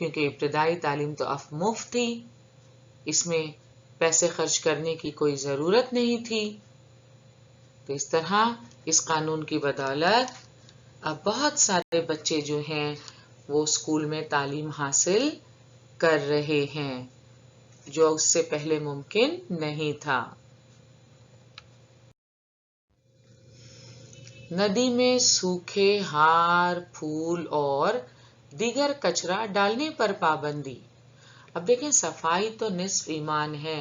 کیونکہ ابتدائی تعلیم تو اب مفت تھی، اس میں پیسے خرچ کرنے کی کوئی ضرورت نہیں تھی۔ تو اس طرح اس قانون کی بدولت اب بہت سارے بچے جو ہیں وہ اسکول میں تعلیم حاصل کر رہے ہیں، جو اس سے پہلے ممکن نہیں تھا۔ ندی میں سوکھے ہار، پھول اور دیگر کچرا ڈالنے پر پابندی۔ اب دیکھیں، صفائی تو نصف ایمان ہے۔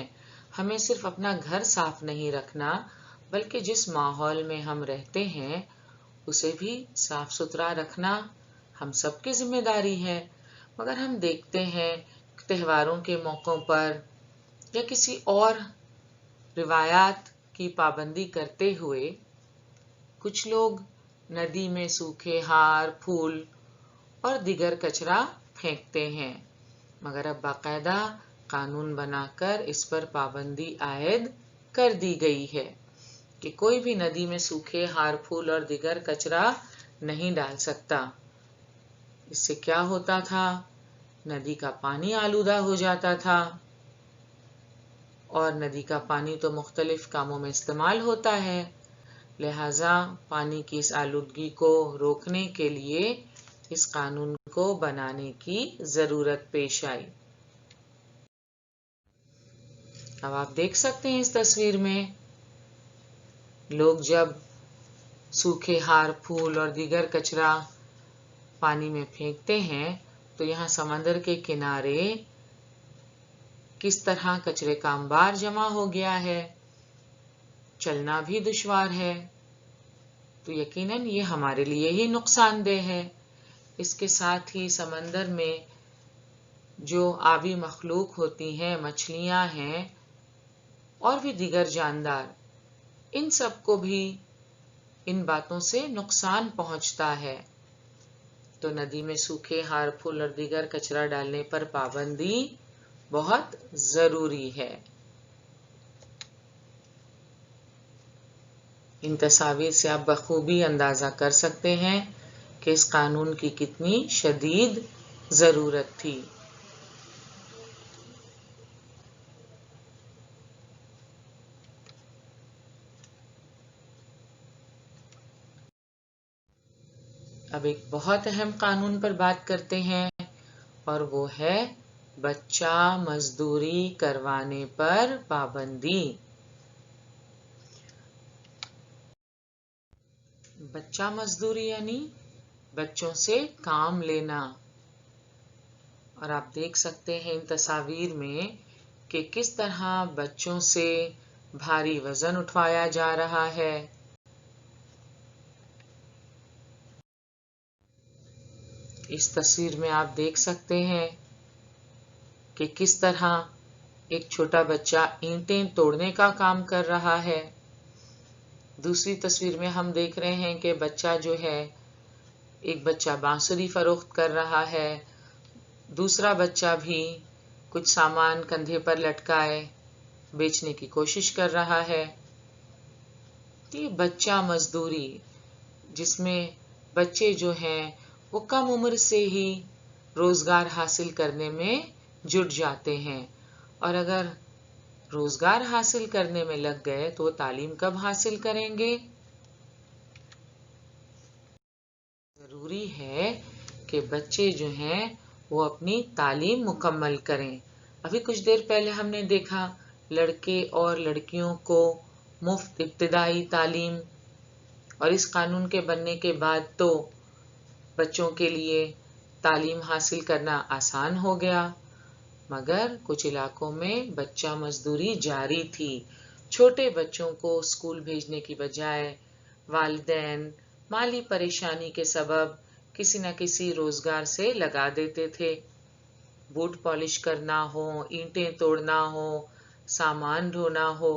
ہمیں صرف اپنا گھر صاف نہیں رکھنا، بلکہ جس ماحول میں ہم رہتے ہیں اسے بھی صاف ستھرا رکھنا ہم سب کی ذمہ داری ہے۔ مگر ہم دیکھتے ہیں تہواروں کے موقعوں پر یا کسی اور روایات کی پابندی کرتے ہوئے کچھ لوگ ندی میں سوکھے ہار، پھول اور دیگر کچرا پھینکتے ہیں، مگر اب باقاعدہ قانون بنا کر اس پر پابندی عائد کر دی گئی ہے کہ کوئی بھی ندی میں سوکھے ہار، پھول اور دیگر کچرا نہیں ڈال سکتا۔ اس سے کیا ہوتا تھا؟ ندی کا پانی آلودہ ہو جاتا تھا، اور ندی کا پانی تو مختلف کاموں میں استعمال ہوتا ہے، لہٰذا پانی کی اس آلودگی کو روکنے کے لیے اس قانون کو بنانے کی ضرورت پیش آئی۔ اب آپ دیکھ سکتے ہیں اس تصویر میں لوگ جب سوکھے ہار، پھول اور دیگر کچرا پانی میں پھینکتے ہیں تو یہاں سمندر کے کنارے کس طرح کچرے کا انبار جمع ہو گیا ہے، چلنا بھی دشوار ہے، تو یقیناً یہ ہمارے لیے ہی نقصان دہ ہے۔ اس کے ساتھ ہی سمندر میں جو آبی مخلوق ہوتی ہیں، مچھلیاں ہیں اور بھی دیگر جاندار، ان سب کو بھی ان باتوں سے نقصان پہنچتا ہے۔ تو ندی میں سوکھے ہار، پھول اور دیگر کچرا ڈالنے پر پابندی بہت ضروری ہے۔ ان تصاویر سے آپ بخوبی اندازہ کر سکتے ہیں کہ اس قانون کی کتنی شدید ضرورت تھی۔ اب ایک بہت اہم قانون پر بات کرتے ہیں، اور وہ ہے بچہ مزدوری کروانے پر پابندی۔ بچہ مزدوری یعنی بچوں سے کام لینا، اور آپ دیکھ سکتے ہیں ان تصاویر میں کہ کس طرح بچوں سے بھاری وزن اٹھوایا جا رہا ہے۔ اس تصویر میں آپ دیکھ سکتے ہیں کہ کس طرح ایک چھوٹا بچہ اینٹیں توڑنے کا کام کر رہا ہے۔ دوسری تصویر میں ہم دیکھ رہے ہیں کہ بچہ جو ہے، ایک بچہ بانسری فروخت کر رہا ہے، دوسرا بچہ بھی کچھ سامان کندھے پر لٹکائے بیچنے کی کوشش کر رہا ہے۔ یہ بچہ مزدوری، جس میں بچے جو ہیں وہ کم عمر سے ہی روزگار حاصل کرنے میں جٹ جاتے ہیں، اور اگر روزگار حاصل کرنے میں لگ گئے تو وہ تعلیم کب حاصل کریں گے؟ ضروری ہے کہ بچے جو ہیں وہ اپنی تعلیم مکمل کریں۔ ابھی کچھ دیر پہلے ہم نے دیکھا لڑکے اور لڑکیوں کو مفت ابتدائی تعلیم، اور اس قانون کے بننے کے بعد تو بچوں کے لیے تعلیم حاصل کرنا آسان ہو گیا، مگر کچھ علاقوں میں بچہ مزدوری جاری تھی۔ چھوٹے بچوں کو اسکول بھیجنے کی بجائے والدین مالی پریشانی کے سبب کسی نہ کسی روزگار سے لگا دیتے تھے، بوٹ پالش کرنا ہو، اینٹیں توڑنا ہو، سامان ڈھونا ہو،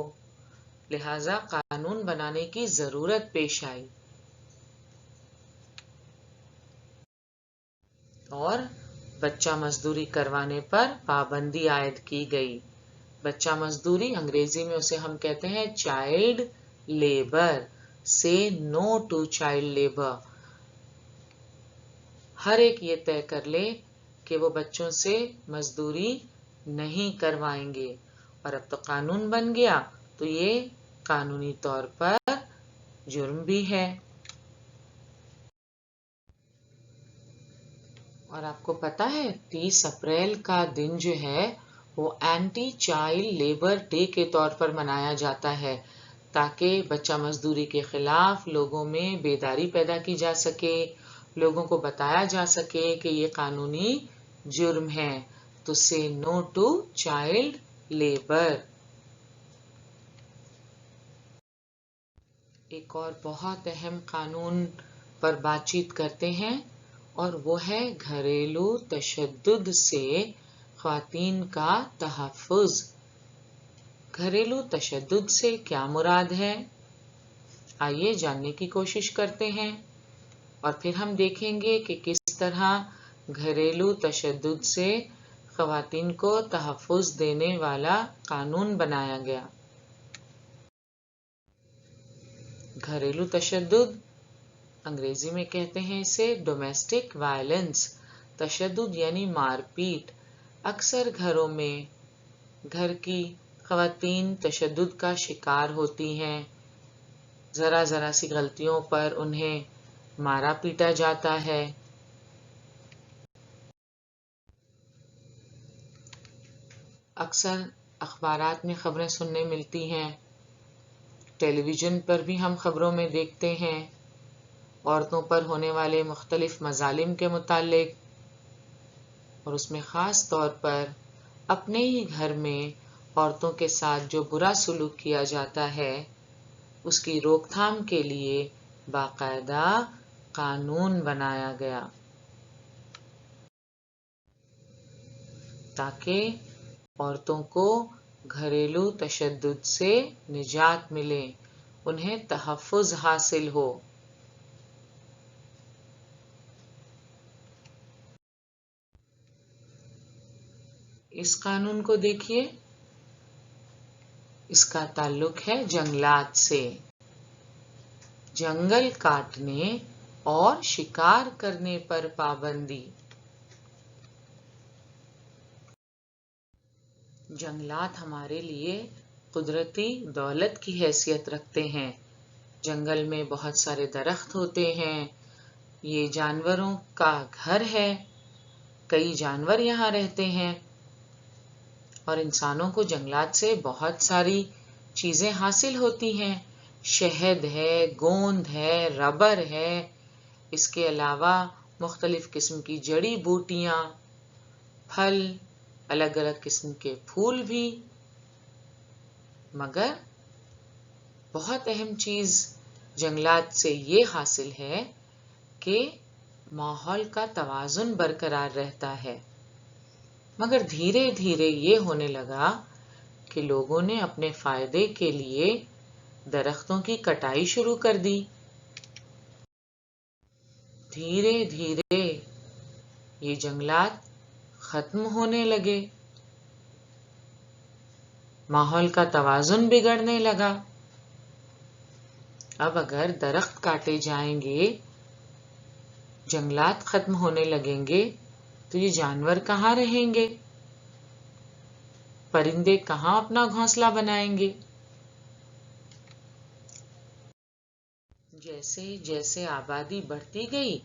لہذا قانون بنانے کی ضرورت پیش آئی اور بچہ مزدوری کروانے پر پابندی عائد کی گئی۔ بچہ مزدوری انگریزی میں اسے ہم کہتے ہیں چائلڈ لیبر، سے نو ٹو چائلڈ لیبر۔ ہر ایک یہ طے کر لے کہ وہ بچوں سے مزدوری نہیں کروائیں گے، اور اب تو قانون بن گیا تو یہ قانونی طور پر جرم بھی ہے۔ اور آپ کو پتا ہے 30 اپریل کا دن جو ہے وہ اینٹی چائلڈ لیبر ڈے کے طور پر منایا جاتا ہے، تاکہ بچہ مزدوری کے خلاف لوگوں میں بیداری پیدا کی جا سکے، لوگوں کو بتایا جا سکے کہ یہ قانونی جرم ہے۔ تو سے نو ٹو چائلڈ لیبر۔ ایک اور بہت اہم قانون پر بات چیت کرتے ہیں، اور وہ ہے گھریلو تشدد سے خواتین کا تحفظ۔ گھریلو تشدد سے کیا مراد ہے؟ آئیے جاننے کی کوشش کرتے ہیں، اور پھر ہم دیکھیں گے کہ کس طرح گھریلو تشدد سے خواتین کو تحفظ دینے والا قانون بنایا گیا۔ گھریلو تشدد، انگریزی میں کہتے ہیں اسے ڈومیسٹک وائلنس۔ تشدد یعنی مار پیٹ۔ اکثر گھروں میں گھر کی خواتین تشدد کا شکار ہوتی ہیں، ذرا ذرا سی غلطیوں پر انہیں مارا پیٹا جاتا ہے۔ اکثر اخبارات میں خبریں سننے ملتی ہیں، ٹیلی ویژن پر بھی ہم خبروں میں دیکھتے ہیں عورتوں پر ہونے والے مختلف مظالم کے متعلق، اور اس میں خاص طور پر اپنے ہی گھر میں عورتوں کے ساتھ جو برا سلوک کیا جاتا ہے اس کی روک تھام کے لیے باقاعدہ قانون بنایا گیا، تاکہ عورتوں کو گھریلو تشدد سے نجات ملے، انہیں تحفظ حاصل ہو۔ اس قانون کو دیکھیے، اس کا تعلق ہے جنگلات سے۔ جنگل کاٹنے اور شکار کرنے پر پابندی۔ جنگلات ہمارے لیے قدرتی دولت کی حیثیت رکھتے ہیں۔ جنگل میں بہت سارے درخت ہوتے ہیں، یہ جانوروں کا گھر ہے، کئی جانور یہاں رہتے ہیں، اور انسانوں کو جنگلات سے بہت ساری چیزیں حاصل ہوتی ہیں۔ شہد ہے، گوند ہے، ربر ہے، اس کے علاوہ مختلف قسم کی جڑی بوٹیاں، پھل، الگ الگ قسم کے پھول بھی۔ مگر بہت اہم چیز جنگلات سے یہ حاصل ہے کہ ماحول کا توازن برقرار رہتا ہے۔ مگر دھیرے دھیرے یہ ہونے لگا کہ لوگوں نے اپنے فائدے کے لیے درختوں کی کٹائی شروع کر دی۔ دھیرے دھیرے یہ جنگلات ختم ہونے لگے، ماحول کا توازن بگڑنے لگا۔ اب اگر درخت کاٹے جائیں گے، جنگلات ختم ہونے لگیں گے، تو یہ جانور کہاں رہیں گے؟ پرندے کہاں اپنا گھونسلہ بنائیں گے؟ جیسے جیسے آبادی بڑھتی گئی،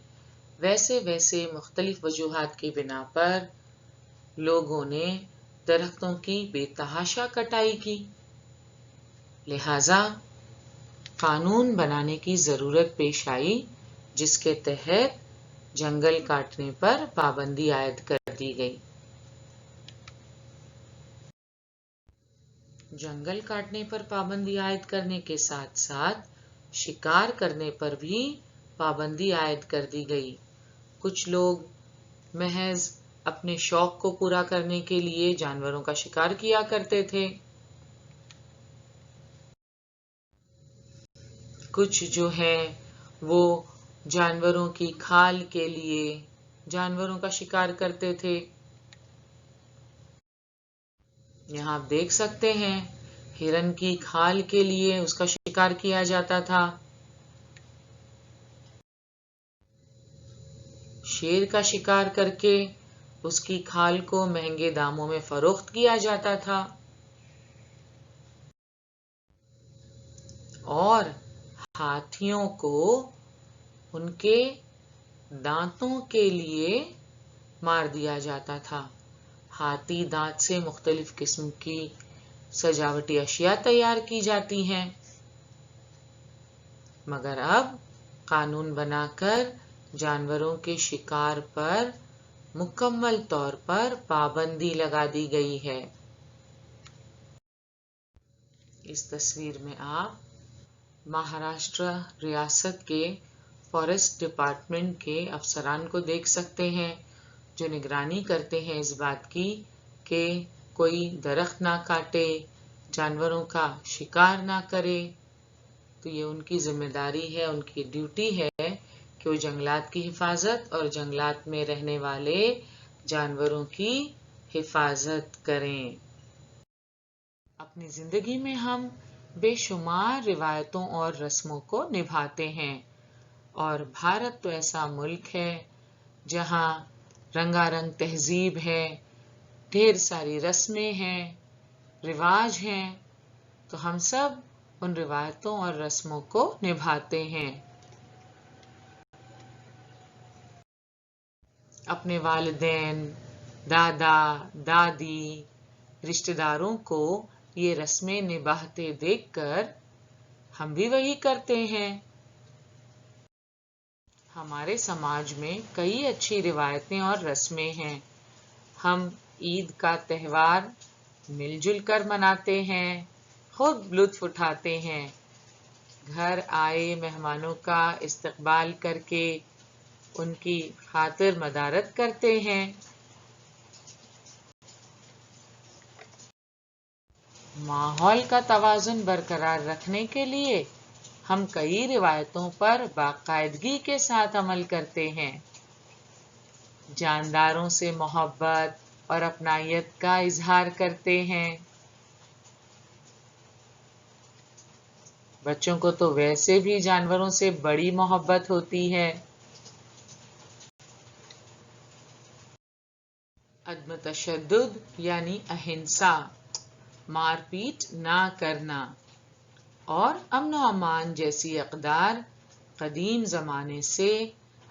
ویسے ویسے مختلف وجوہات کی بنا پر لوگوں نے درختوں کی بے تحاشا کٹائی کی، لہذا قانون بنانے کی ضرورت پیش آئی جس کے تحت جنگل کاٹنے پر پابندی عائد کر دی گئی۔ جنگل کاٹنے پر پابندی عائد کرنے کے ساتھ ساتھ شکار کرنے پر بھی پابندی عائد کر دی گئی۔ کچھ لوگ محض اپنے شوق کو پورا کرنے کے لیے جانوروں کا شکار کیا کرتے تھے، کچھ جو ہیں وہ جانوروں کی کھال کے لیے جانوروں کا شکار کرتے تھے۔ یہاں آپ دیکھ سکتے ہیں ہرن کی کھال کے لیے اس کا شکار کیا جاتا تھا، شیر کا شکار کر کے اس کی کھال کو مہنگے داموں میں فروخت کیا جاتا تھا اور ہاتھیوں کو ان کے دانتوں کے لیے مار دیا جاتا تھا۔ ہاتھی دانت سے مختلف قسم کی سجاوٹی اشیاء تیار کی جاتی ہیں، مگر اب قانون بنا کر جانوروں کے شکار پر مکمل طور پر پابندی لگا دی گئی ہے۔ اس تصویر میں آپ مہاراشٹر ریاست کے فارسٹ ڈپارٹمنٹ کے افسران کو دیکھ سکتے ہیں جو نگرانی کرتے ہیں اس بات کی کہ کوئی درخت نہ کاٹے، جانوروں کا شکار نہ کرے۔ تو یہ ان کی ذمہ داری ہے، ان کی ڈیوٹی ہے کہ وہ جنگلات کی حفاظت اور جنگلات میں رہنے والے جانوروں کی حفاظت کریں۔ اپنی زندگی میں ہم بے شمار روایتوں اور رسموں کو نبھاتے ہیں، اور بھارت تو ایسا ملک ہے جہاں رنگا رنگ تہذیب ہے، ڈھیر ساری رسمیں ہیں، رواج ہیں، تو ہم سب ان روایتوں اور رسموں کو نبھاتے ہیں۔ اپنے والدین، دادا، دادی، رشتہ داروں کو یہ رسمیں نبھاتے دیکھ کر ہم بھی وہی کرتے ہیں۔ ہمارے سماج میں کئی اچھی روایتیں اور رسمیں ہیں۔ ہم عید کا تہوار مل جل کر مناتے ہیں، خوب لطف اٹھاتے ہیں، گھر آئے مہمانوں کا استقبال کر کے ان کی خاطر مدارت کرتے ہیں۔ ماحول کا توازن برقرار رکھنے کے لیے ہم کئی روایتوں پر باقاعدگی کے ساتھ عمل کرتے ہیں۔ جانداروں سے محبت اور اپنائیت کا اظہار کرتے ہیں۔ بچوں کو تو ویسے بھی جانوروں سے بڑی محبت ہوتی ہے۔ عدم تشدد یعنی اہنسا، مار پیٹ نہ کرنا، اور امن و امان جیسی اقدار قدیم زمانے سے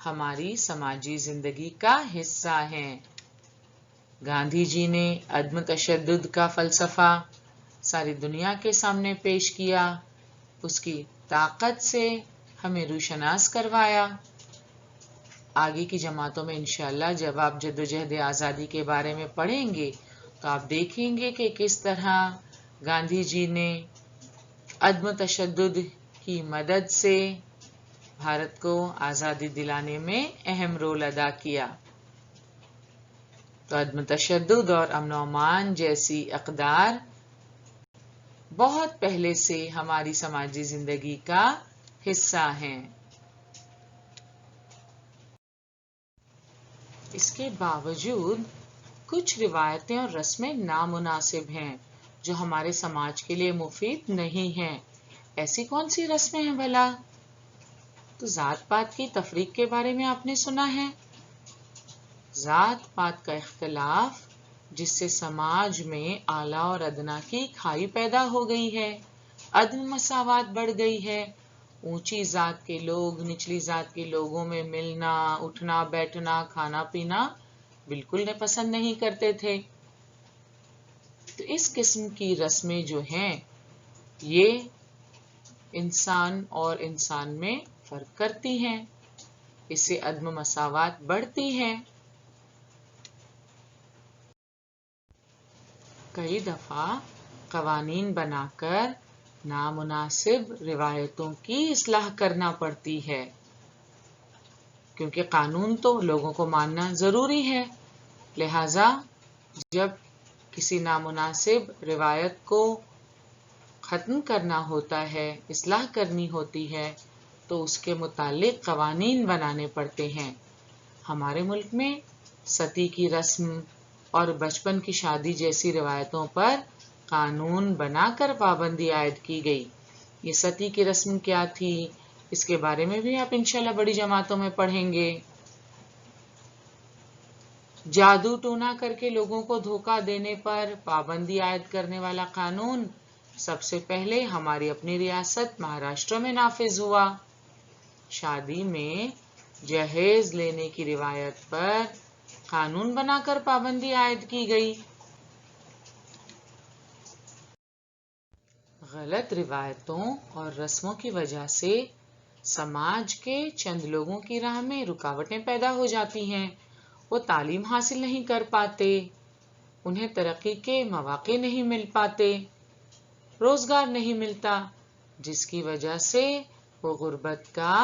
ہماری سماجی زندگی کا حصہ ہیں۔ گاندھی جی نے عدم تشدد کا فلسفہ ساری دنیا کے سامنے پیش کیا، اس کی طاقت سے ہمیں روشناس کروایا۔ آگے کی جماعتوں میں انشاءاللہ جب آپ جدوجہد آزادی کے بارے میں پڑھیں گے تو آپ دیکھیں گے کہ کس طرح گاندھی جی نے عدم تشدد کی مدد سے بھارت کو آزادی دلانے میں اہم رول ادا کیا۔ تو عدم تشدد اور امن و امان جیسی اقدار بہت پہلے سے ہماری سماجی زندگی کا حصہ ہیں۔ اس کے باوجود کچھ روایتیں اور رسمیں نامناسب ہیں جو ہمارے سماج کے لیے مفید نہیں ہیں۔ ایسی کون سی رسمیں ہیں بھلا؟ تو ذات پات کی تفریق کے بارے میں آپ نے سنا ہے۔ ذات پات کا اختلاف جس سے سماج میں اعلیٰ اور ادنیٰ کی کھائی پیدا ہو گئی ہے، عدم مساوات بڑھ گئی ہے، اونچی ذات کے لوگ نچلی ذات کے لوگوں میں ملنا، اٹھنا بیٹھنا، کھانا پینا بالکل پسند نہیں کرتے تھے۔ تو اس قسم کی رسمیں جو ہیں یہ انسان اور انسان میں فرق کرتی ہیں، اس سے عدم مساوات بڑھتی ہے۔ کئی دفعہ قوانین بنا کر نامناسب روایتوں کی اصلاح کرنا پڑتی ہے، کیونکہ قانون تو لوگوں کو ماننا ضروری ہے۔ لہذا جب کسی نامناسب روایت کو ختم کرنا ہوتا ہے، اصلاح کرنی ہوتی ہے، تو اس کے متعلق قوانین بنانے پڑتے ہیں۔ ہمارے ملک میں ستی کی رسم اور بچپن کی شادی جیسی روایتوں پر قانون بنا کر پابندی عائد کی گئی۔ یہ ستی کی رسم کیا تھی، اس کے بارے میں بھی آپ انشاءاللہ بڑی جماعتوں میں پڑھیں گے۔ جادو ٹونا کر کے لوگوں کو دھوکہ دینے پر پابندی عائد کرنے والا قانون سب سے پہلے ہماری اپنی ریاست مہاراشٹر میں نافذ ہوا۔ شادی میں جہیز لینے کی روایت پر قانون بنا کر پابندی عائد کی گئی۔ غلط روایتوں اور رسموں کی وجہ سے سماج کے چند لوگوں کی راہ میں رکاوٹیں پیدا ہو جاتی ہیں۔ وہ تعلیم حاصل نہیں کر پاتے، انہیں ترقی کے مواقع نہیں مل پاتے، روزگار نہیں ملتا، جس کی وجہ سے وہ غربت کا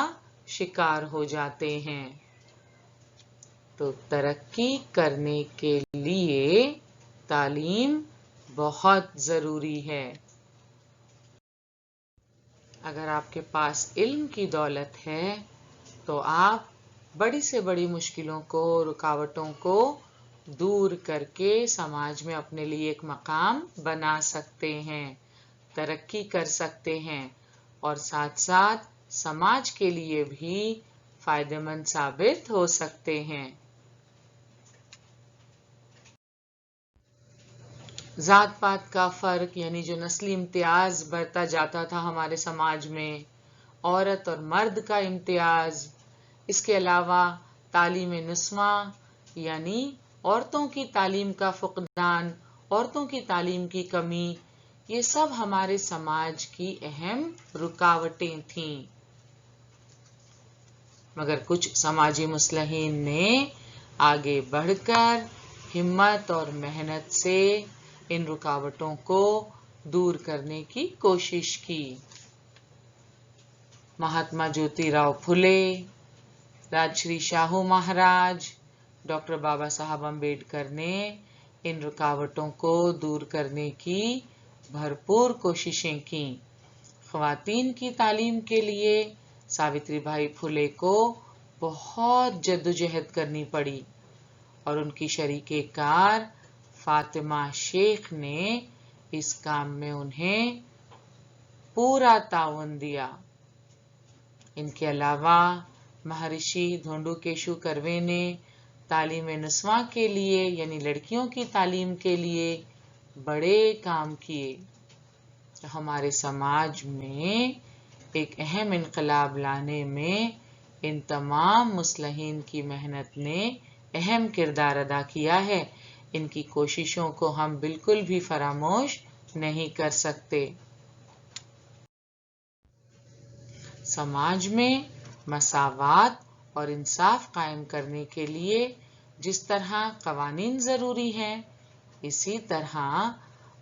شکار ہو جاتے ہیں۔ تو ترقی کرنے کے لیے تعلیم بہت ضروری ہے۔ اگر آپ کے پاس علم کی دولت ہے تو آپ بڑی سے بڑی مشکلوں کو، رکاوٹوں کو دور کر کے سماج میں اپنے لیے ایک مقام بنا سکتے ہیں، ترقی کر سکتے ہیں اور ساتھ ساتھ سماج کے لیے بھی فائدہ مند ثابت ہو سکتے ہیں۔ ذات پات کا فرق یعنی جو نسلی امتیاز بڑھتا جاتا تھا ہمارے سماج میں، عورت اور مرد کا امتیاز، اس کے علاوہ تعلیم نسواں یعنی عورتوں کی تعلیم کا فقدان، عورتوں کی تعلیم کی کمی، یہ سب ہمارے سماج کی اہم رکاوٹیں تھیں۔ مگر کچھ سماجی مصلحین نے آگے بڑھ کر ہمت اور محنت سے ان رکاوٹوں کو دور کرنے کی کوشش کی۔ مہاتما جیوتی راؤ پھولے، راجشری شاہو مہاراج، ڈاکٹر بابا صاحب امبیڈکر نے ان رکاوٹوں کو دور کرنے کی بھرپور کوششیں کیں۔ خواتین کی تعلیم کے لیے ساوتری بائی پھولے کو بہت جدوجہد کرنی پڑی اور ان کی شریک کار فاطمہ شیخ نے اس کام میں انہیں پورا تعاون دیا۔ ان کے علاوہ مہارشی دھونڈو کیشو کروے نے تعلیم نسواں کے لیے یعنی لڑکیوں کی تعلیم کے لیے بڑے کام کیے۔ ہمارے سماج میں ایک اہم انقلاب لانے میں ان تمام مصلحین کی محنت نے اہم کردار ادا کیا ہے۔ ان کی کوششوں کو ہم بالکل بھی فراموش نہیں کر سکتے۔ سماج میں مساوات اور انصاف قائم کرنے کے لیے جس طرح قوانین ضروری ہیں، اسی طرح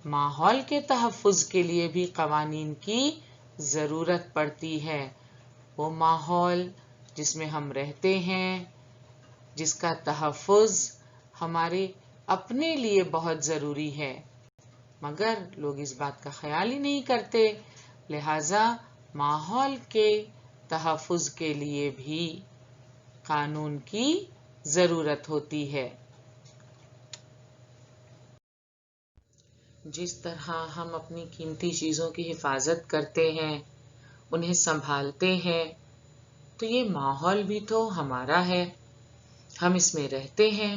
ماحول کے تحفظ کے لیے بھی قوانین کی ضرورت پڑتی ہے۔ وہ ماحول جس میں ہم رہتے ہیں، جس کا تحفظ ہمارے اپنے لیے بہت ضروری ہے، مگر لوگ اس بات کا خیال ہی نہیں کرتے، لہذا ماحول کے تحفظ کے لیے بھی قانون کی ضرورت ہوتی ہے۔ جس طرح ہم اپنی قیمتی چیزوں کی حفاظت کرتے ہیں، انہیں سنبھالتے ہیں، تو یہ ماحول بھی تو ہمارا ہے، ہم اس میں رہتے ہیں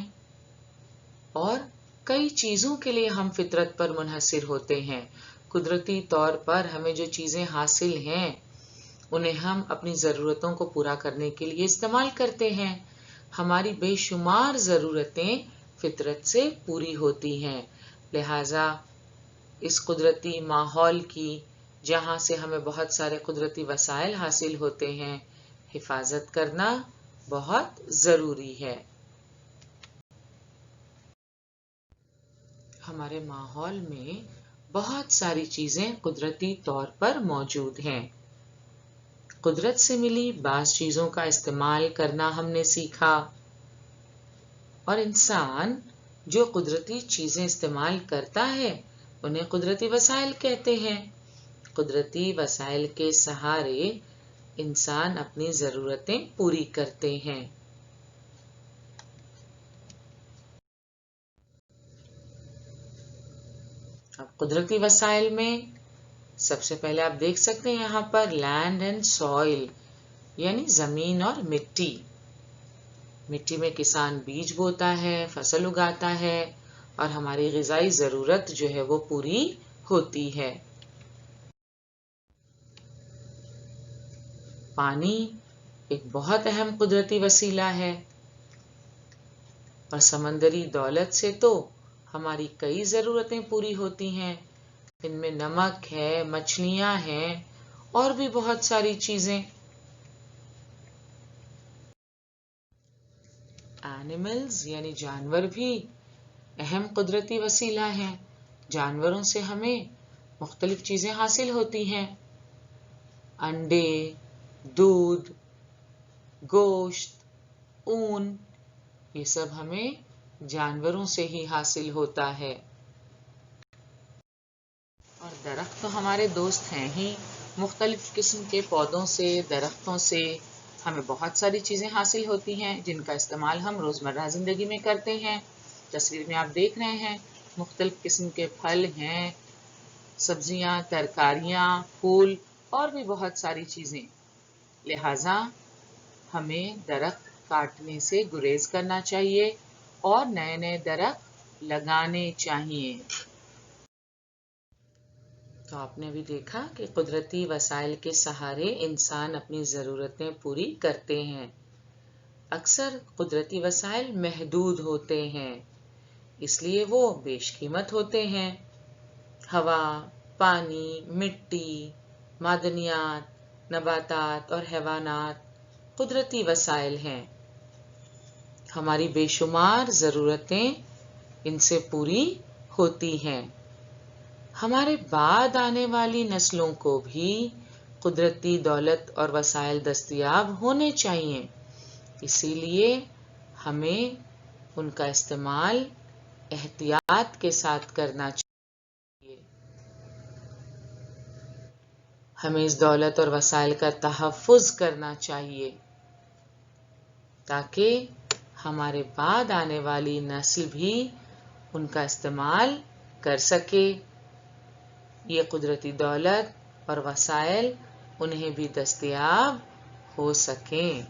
اور کئی چیزوں کے لیے ہم فطرت پر منحصر ہوتے ہیں۔ قدرتی طور پر ہمیں جو چیزیں حاصل ہیں انہیں ہم اپنی ضرورتوں کو پورا کرنے کے لیے استعمال کرتے ہیں۔ ہماری بے شمار ضرورتیں فطرت سے پوری ہوتی ہیں، لہٰذا اس قدرتی ماحول کی، جہاں سے ہمیں بہت سارے قدرتی وسائل حاصل ہوتے ہیں، حفاظت کرنا بہت ضروری ہے۔ ہمارے ماحول میں بہت ساری چیزیں قدرتی طور پر موجود ہیں۔ قدرت سے ملی بعض چیزوں کا استعمال کرنا ہم نے سیکھا، اور انسان جو قدرتی چیزیں استعمال کرتا ہے انہیں قدرتی وسائل کہتے ہیں۔ قدرتی وسائل کے سہارے انسان اپنی ضرورتیں پوری کرتے ہیں۔ اب قدرتی وسائل میں سب سے پہلے آپ دیکھ سکتے ہیں یہاں پر لینڈ اینڈ سوئل یعنی زمین اور مٹی۔ مٹی میں کسان بیج بوتا ہے، فصل اگاتا ہے اور ہماری غذائی ضرورت جو ہے وہ پوری ہوتی ہے۔ پانی ایک بہت اہم قدرتی وسیلہ ہے اور سمندری دولت سے تو ہماری کئی ضرورتیں پوری ہوتی ہیں۔ ان میں نمک ہے، مچھلیاں ہیں اور بھی بہت ساری چیزیں۔ اینیملز یعنی جانور بھی اہم قدرتی وسیلہ ہیں۔ جانوروں سے ہمیں مختلف چیزیں حاصل ہوتی ہیں، انڈے، دودھ، گوشت، اون، یہ سب ہمیں جانوروں سے ہی حاصل ہوتا ہے۔ اور درخت تو ہمارے دوست ہیں ہی، مختلف قسم کے پودوں سے، درختوں سے ہمیں بہت ساری چیزیں حاصل ہوتی ہیں جن کا استعمال ہم روزمرہ زندگی میں کرتے ہیں۔ تصویر میں آپ دیکھ رہے ہیں مختلف قسم کے پھل ہیں، سبزیاں، ترکاریاں، پھول اور بھی بہت ساری چیزیں۔ لہٰذا ہمیں درخت کاٹنے سے گریز کرنا چاہیے اور نئے نئے درخت لگانے چاہیے۔ تو آپ نے بھی دیکھا کہ قدرتی وسائل کے سہارے انسان اپنی ضرورتیں پوری کرتے ہیں۔ اکثر قدرتی وسائل محدود ہوتے ہیں، اس لیے وہ بیش قیمت ہوتے ہیں۔ ہوا، پانی، مٹی، معدنیات، نباتات اور حیوانات قدرتی وسائل ہیں۔ ہماری بے شمار ضرورتیں ان سے پوری ہوتی ہیں۔ ہمارے بعد آنے والی نسلوں کو بھی قدرتی دولت اور وسائل دستیاب ہونے چاہیے، اسی لیے ہمیں ان کا استعمال احتیاط کے ساتھ کرنا چاہیے۔ ہمیں اس دولت اور وسائل کا تحفظ کرنا چاہیے تاکہ ہمارے بعد آنے والی نسل بھی ان کا استعمال کر سکے، یہ قدرتی دولت اور وسائل انہیں بھی دستیاب ہو سکیں۔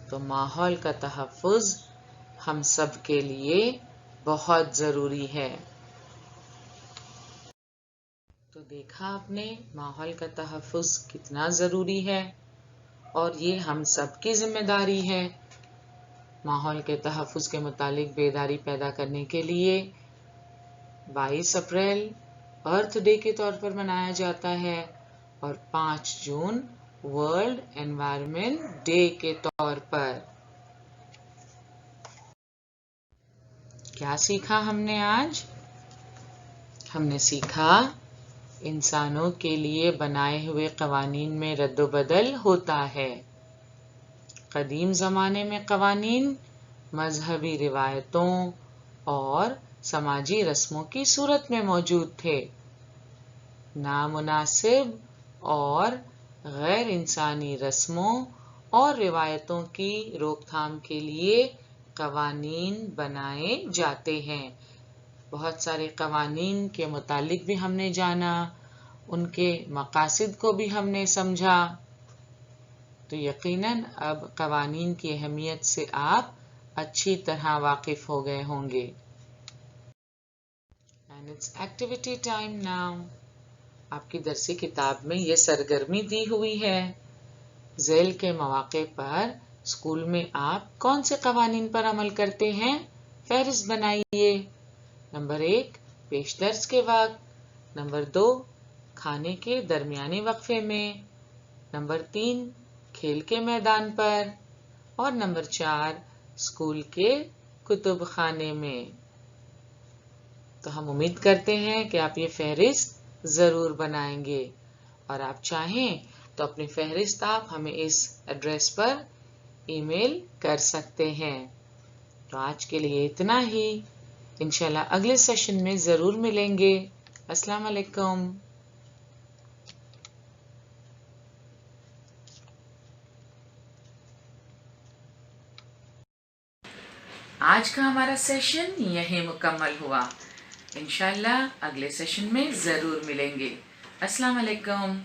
تو ماحول کا تحفظ ہم سب کے لیے بہت ضروری ہے۔ تو دیکھا آپ نے ماحول کا تحفظ کتنا ضروری ہے اور یہ ہم سب کی ذمہ داری ہے۔ ماحول کے تحفظ کے متعلق بیداری پیدا کرنے کے لیے 22 اپریل ارتھ ڈے کے طور پر منایا جاتا ہے اور 5 جون ورلڈ انوائرمنٹ ڈے کے طور پر۔ کیا سیکھا ہم نے آج؟ ہم نے سیکھا انسانوں کے لیے بنائے ہوئے قوانین میں رد و بدل ہوتا ہے۔ قدیم زمانے میں قوانین مذہبی روایتوں اور سماجی رسموں کی صورت میں موجود تھے۔ نامناسب اور غیر انسانی رسموں اور روایتوں کی روک تھام کے لیے قوانین بنائے جاتے ہیں۔ بہت سارے قوانین کے متعلق بھی ہم نے جانا، ان کے مقاصد کو بھی ہم نے سمجھا۔ تو یقیناً اب قوانین کی اہمیت سے آپ اچھی طرح واقف ہو گئے ہوں گے۔ And it's activity time now. آپ کی درسی کتاب میں یہ سرگرمی دی ہوئی ہے۔ ذیل کے مواقع پر اسکول میں آپ کون سے قوانین پر عمل کرتے ہیں؟ فہرست بنائیے۔ نمبر 1 پیش درس کے وقت، نمبر 2 کھانے کے درمیانی وقفے میں، نمبر 3 کھیل کے میدان پر اور نمبر 4 اسکول کے کتب خانے میں۔ تو ہم امید کرتے ہیں کہ آپ یہ فہرست ضرور بنائیں گے اور آپ چاہیں تو اپنی فہرست آپ ہمیں اس ایڈریس پر ای میل کر سکتے ہیں۔ تو آج کے لیے اتنا ہی، انشاءاللہ اگلے سیشن میں ضرور ملیں گے۔ السلام علیکم۔ آج کا ہمارا سیشن یہیں مکمل ہوا، انشاءاللہ اگلے سیشن میں ضرور ملیں گے۔ السلام علیکم۔